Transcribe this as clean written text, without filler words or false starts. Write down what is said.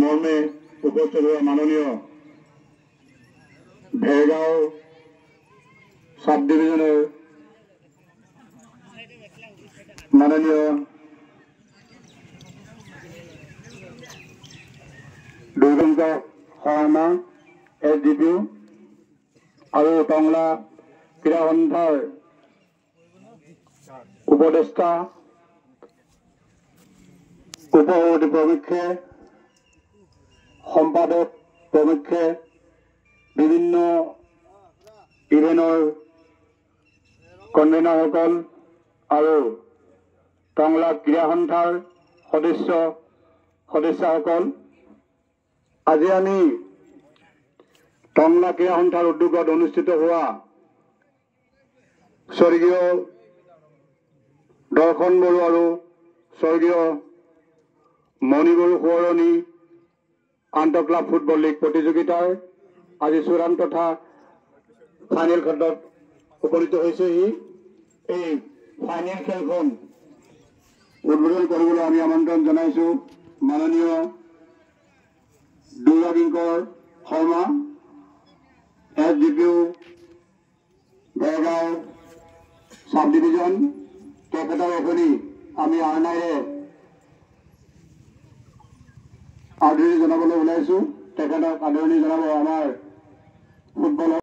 মৰ্মে উপস্থিত হোৱা মাননীয় ভেৰগাঁও সাব ডিভিজনেৰ মাননীয় দুৰ্গেন্দ্ৰ শৰ্মা SDPO আৰু টংলা ক্ৰীড়া সন্থাৰ উপদেষ্টা উপসভাপতি প্ৰমুখ্যে সম্পাদক প্ৰমুখ্যে বিভিন্ন ইভেন্টৰ কনভেনাৰসকল আৰু টংলা ক্ৰীড়া সন্থাৰ সদস্যসকল আজি আমি টংলা ক্ৰীড়া সন্থাৰ উদ্যোগত অনুষ্ঠিত হোৱা স্বৰ্গীয় দৰ্শন বড়ো আৰু স্বৰ্গীয় মণি বড়ো সোঁৱৰণী আন্তঃ ক্লাব ফুটবল লীগ প্ৰতিযোগিতাৰ আজি চূড়ান্ত তথা ফাইনেল খণ্ডত উপনীত হৈছেহি। এই ফাইনেল খেলখন উদ্বোধন কৰিবলৈ আমি আমন্ত্ৰণ জনাইছো মাননীয় Durgakinkar Sharma SDPO Bhergaon sub division তেখেতৰ এখনি আমি আৰনাইৰে আদৰণি জনাবলৈ ওলাইছো। তেখেতক আদৰণি জনাব আমাৰ ফুটবলৰ